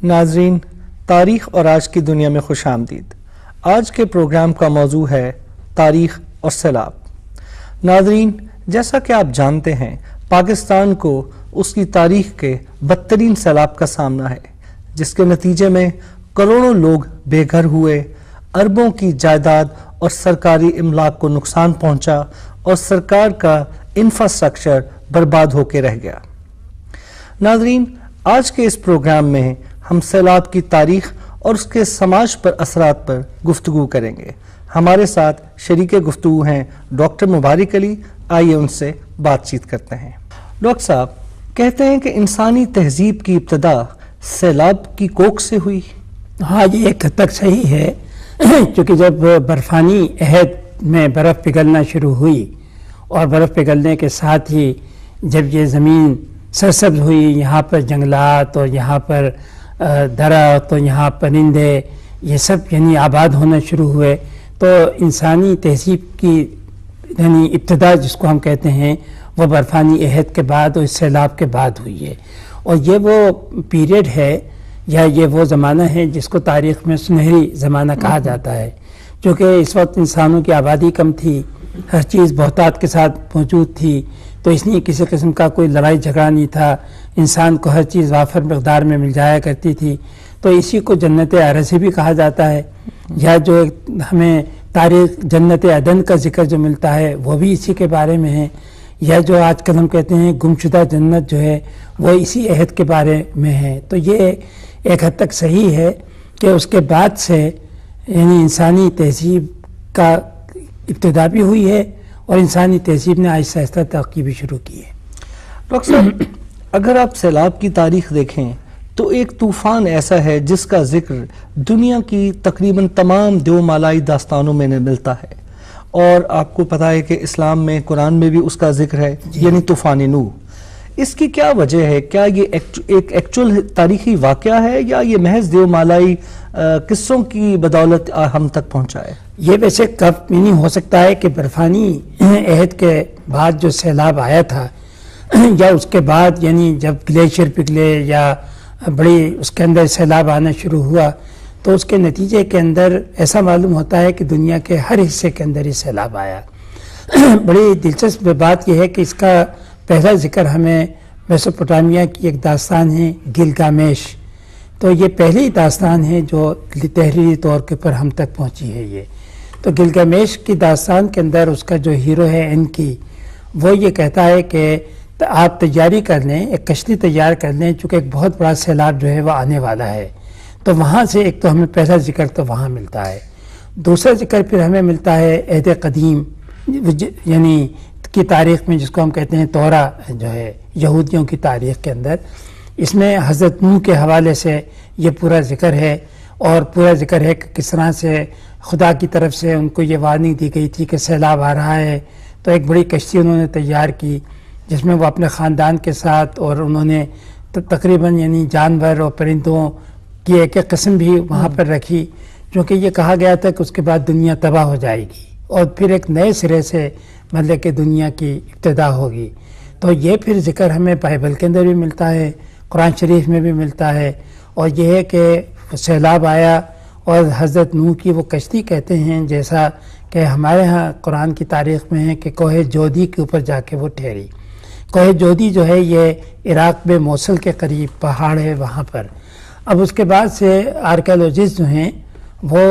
ناظرین، تاریخ اور آج کی دنیا میں خوش آمدید۔ آج کے پروگرام کا موضوع ہے تاریخ اور سیلاب۔ ناظرین، جیسا کہ آپ جانتے ہیں، پاکستان کو اس کی تاریخ کے بدترین سیلاب کا سامنا ہے، جس کے نتیجے میں کروڑوں لوگ بے گھر ہوئے، اربوں کی جائیداد اور سرکاری املاک کو نقصان پہنچا اور سرکار کا انفراسٹرکچر برباد ہو کے رہ گیا۔ ناظرین، آج کے اس پروگرام میں ہم سیلاب کی تاریخ اور اس کے سماج پر اثرات پر گفتگو کریں گے۔ ہمارے ساتھ شریک گفتگو ہیں ڈاکٹر مبارک علی۔ آئیے ان سے بات چیت کرتے ہیں۔ ڈاکٹر صاحب، کہتے ہیں کہ انسانی تہذیب کی ابتدا سیلاب کی کوکھ سے ہوئی۔ ہاں، یہ ایک حد تک صحیح ہے، کیونکہ جب برفانی عہد میں برف پگھلنا شروع ہوئی اور برف پگھلنے کے ساتھ ہی جب یہ زمین سرسبز ہوئی، یہاں پر جنگلات اور یہاں پر درخت اور یہاں پرندے یہ سب یعنی آباد ہونا شروع ہوئے، تو انسانی تہذیب کی یعنی ابتدا جس کو ہم کہتے ہیں وہ برفانی عہد کے بعد اور اس سیلاب کے بعد ہوئی ہے۔ اور یہ وہ پیریڈ ہے یا یہ وہ زمانہ ہے جس کو تاریخ میں سنہری زمانہ کہا جاتا ہے، چونکہ اس وقت انسانوں کی آبادی کم تھی، ہر چیز بہتات کے ساتھ موجود تھی، تو اس لیے کسی قسم کا کوئی لڑائی جھگڑا نہیں تھا، انسان کو ہر چیز وافر مقدار میں مل جایا کرتی تھی، تو اسی کو جنت ارضی بھی کہا جاتا ہے، یا جو ہمیں تاریخ جنت عدن کا ذکر جو ملتا ہے وہ بھی اسی کے بارے میں ہے، یا جو آج کل ہم کہتے ہیں گمشدہ جنت جو ہے وہ اسی عہد کے بارے میں ہے۔ تو یہ ایک حد تک صحیح ہے کہ اس کے بعد سے یعنی انسانی تہذیب کا ابتدا بھی ہوئی ہے اور انسانی تہذیب نے آہستہ آہستہ ترقی بھی شروع کی ہے۔ ڈاکٹر صاحب، اگر آپ سیلاب کی تاریخ دیکھیں تو ایک طوفان ایسا ہے جس کا ذکر دنیا کی تقریباً تمام دیومالائی داستانوں میں ملتا ہے، اور آپ کو پتہ ہے کہ اسلام میں، قرآن میں بھی اس کا ذکر ہے، یعنی طوفان نوح۔ اس کی کیا وجہ ہے؟ کیا یہ ایک ایکچول تاریخی واقعہ ہے یا یہ محض دیومالائی قصوں کی بدولت ہم تک پہنچا ہے؟ یہ ویسے کب نہیں ہو سکتا ہے کہ برفانی عہد کے بعد جو سیلاب آیا تھا یا اس کے بعد یعنی جب گلیشیئر پگھلے یا بڑی اس کے اندر سیلاب آنا شروع ہوا، تو اس کے نتیجے کے اندر ایسا معلوم ہوتا ہے کہ دنیا کے ہر حصے کے اندر یہ سیلاب آیا۔ بڑی دلچسپ بات یہ ہے کہ اس کا پہلا ذکر ہمیں میسوپوٹامیہ کی ایک داستان ہے گلگامش، تو یہ پہلی داستان ہے جو تحریری طور کے پر ہم تک پہنچی ہے۔ یہ تو گلگامش کی داستان کے اندر اس کا جو ہیرو ہے انکی، وہ یہ کہتا ہے کہ آپ تیاری کر لیں، ایک کشتی تیار کر لیں، چونکہ ایک بہت بڑا سیلاب جو ہے وہ آنے والا ہے۔ تو وہاں سے ایک تو ہمیں پہلا ذکر تو وہاں ملتا ہے، دوسرا ذکر پھر ہمیں ملتا ہے عہد قدیم یعنی کی تاریخ میں، جس کو ہم کہتے ہیں تورا جو ہے یہودیوں کی تاریخ کے اندر، اس میں حضرت نوح کے حوالے سے یہ پورا ذکر ہے، اور پورا ذکر ہے کہ کس طرح سے خدا کی طرف سے ان کو یہ وارننگ دی گئی تھی کہ سیلاب آ رہا ہے، تو ایک بڑی کشتی انہوں نے تیار کی جس میں وہ اپنے خاندان کے ساتھ، اور انہوں نے تقریباً یعنی جانور اور پرندوں کی ایک ایک قسم بھی وہاں پر رکھی، کیونکہ یہ کہا گیا تھا کہ اس کے بعد دنیا تباہ ہو جائے گی اور پھر ایک نئے سرے سے مطلب کہ دنیا کی ابتدا ہوگی۔ تو یہ پھر ذکر ہمیں بائبل کے اندر بھی ملتا ہے، قرآن شریف میں بھی ملتا ہے، اور یہ ہے کہ سیلاب آیا اور حضرت نوح کی وہ کشتی کہتے ہیں، جیسا کہ ہمارے ہاں قرآن کی تاریخ میں ہے کہ کوہ جودی کے اوپر جا کے وہ ٹھہری۔ کوہ جودی جو ہے یہ عراق میں موصل کے قریب پہاڑ ہے وہاں پر۔ اب اس کے بعد سے آرکیالوجسٹ جو ہیں وہ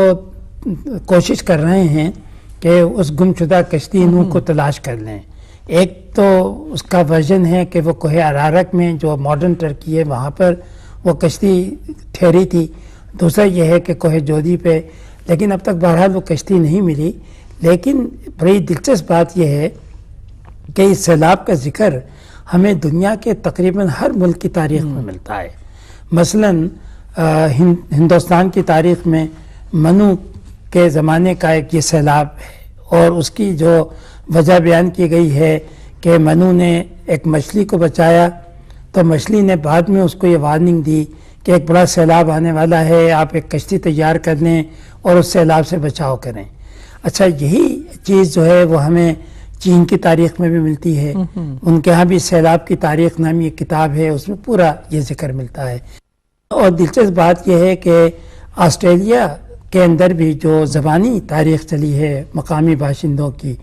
کوشش کر رہے ہیں کہ اس گمشدہ کشتی نوح کو تلاش کر لیں۔ ایک تو اس کا ورژن ہے کہ وہ کوہ ارارک میں جو ماڈرن ترکی ہے وہاں پر وہ کشتی ٹھہری تھی، دوسرا یہ ہے کہ کوہ جودی پہ، لیکن اب تک بہرحال وہ کشتی نہیں ملی۔ لیکن بڑی دلچسپ بات یہ ہے کہ اس سیلاب کا ذکر ہمیں دنیا کے تقریباً ہر ملک کی تاریخ میں ملتا ہے۔ مثلاً ہندوستان کی تاریخ میں منو کے زمانے کا ایک یہ سیلاب ہے، اور اس کی جو وجہ بیان کی گئی ہے کہ منو نے ایک مچھلی کو بچایا، تو مچھلی نے بعد میں اس کو یہ وارننگ دی کہ ایک بڑا سیلاب آنے والا ہے، آپ ایک کشتی تیار کر لیں اور اس سیلاب سے بچاؤ کریں۔ اچھا، یہی چیز جو ہے وہ ہمیں چین کی تاریخ میں بھی ملتی ہے، ان کے ہاں بھی سیلاب کی تاریخ نامی ایک کتاب ہے، اس میں پورا یہ ذکر ملتا ہے۔ اور دلچسپ بات یہ ہے کہ آسٹریلیا کے اندر بھی جو زبانی تاریخ چلی ہے مقامی باشندوں کی،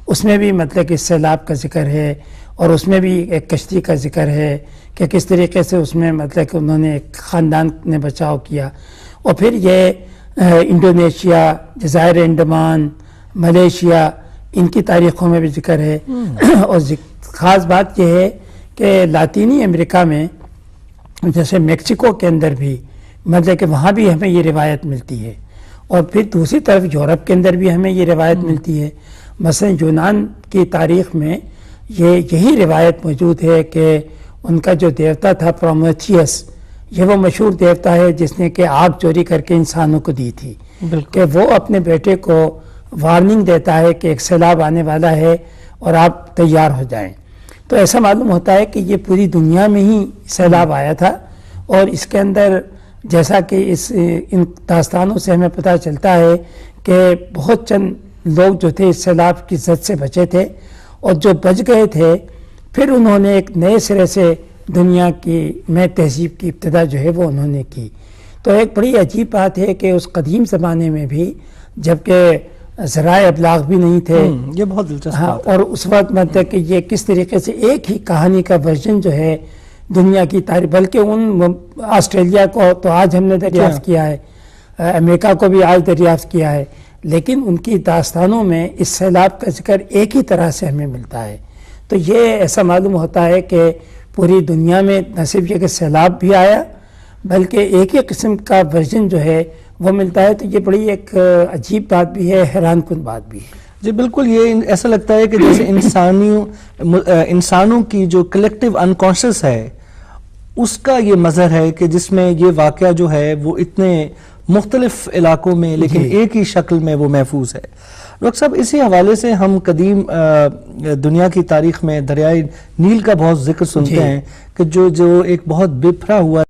اس میں بھی مطلب کہ سیلاب کا ذکر ہے، اور اس میں بھی ایک کشتی کا ذکر ہے کہ کس طریقے سے اس میں مطلب کہ انہوں نے ایک خاندان نے بچاؤ کیا. اور پھر یہ انڈونیشیا، جزائر انڈمان، ملیشیا، ان کی تاریخوں میں بھی ذکر ہے. اور خاص بات یہ ہے کہ لاطینی امریکہ میں جیسے میکسیکو کے اندر بھی مطلب کہ وہاں بھی ہمیں یہ روایت ملتی ہے، اور پھر دوسری طرف یورپ کے اندر بھی ہمیں یہ روایت ملتی ہے. مثلا یونان کی تاریخ میں یہی روایت موجود ہے کہ ان کا جو دیوتا تھا پرومیتھیس، یہ وہ مشہور دیوتا ہے جس نے کہ آگ چوری کر کے انسانوں کو دی تھی، کہ وہ اپنے بیٹے کو وارننگ دیتا ہے کہ ایک سیلاب آنے والا ہے اور آپ تیار ہو جائیں. تو ایسا معلوم ہوتا ہے کہ یہ پوری دنیا میں ہی سیلاب آیا تھا، اور اس کے اندر جیسا کہ ان داستانوں سے ہمیں پتہ چلتا ہے کہ بہت چند لوگ جو تھے اس سیلاب کی زد سے بچے تھے، اور جو بچ گئے تھے پھر انہوں نے ایک نئے سرے سے دنیا کی میں تہذیب کی ابتدا جو ہے وہ انہوں نے کی. تو ایک بڑی عجیب بات ہے کہ اس قدیم زمانے میں بھی جبکہ ذرائع ابلاغ بھی نہیں تھے، یہ بہت دلچسپ بات ہے. اور اس وقت مطلب کہ یہ کس طریقے سے ایک ہی کہانی کا ورژن جو ہے دنیا کی تاریخ، بلکہ ان آسٹریلیا کو تو آج ہم نے دریافت کیا ہے، امریکہ کو بھی آج دریافت کیا ہے، لیکن ان کی داستانوں میں اس سیلاب کا ذکر ایک ہی طرح سے ہمیں ملتا ہے. تو یہ ایسا معلوم ہوتا ہے کہ پوری دنیا میں نہ صرف یہ کہ سیلاب بھی آیا بلکہ ایک ہی قسم کا ورژن جو ہے وہ ملتا ہے. تو یہ بڑی ایک عجیب بات بھی ہے، حیران کن بات بھی ہے. جی بالکل، یہ ایسا لگتا ہے کہ جیسے انسانوں کی جو کلیکٹیو انکانشس ہے اس کا یہ مظہر ہے کہ جس میں یہ واقعہ جو ہے وہ اتنے مختلف علاقوں میں لیکن ایک ہی شکل میں وہ محفوظ ہے. ڈاکٹر صاحب، اسی حوالے سے ہم قدیم دنیا کی تاریخ میں دریائے نیل کا بہت ذکر سنتے ہیں کہ جو ایک بہت بکھرا ہوا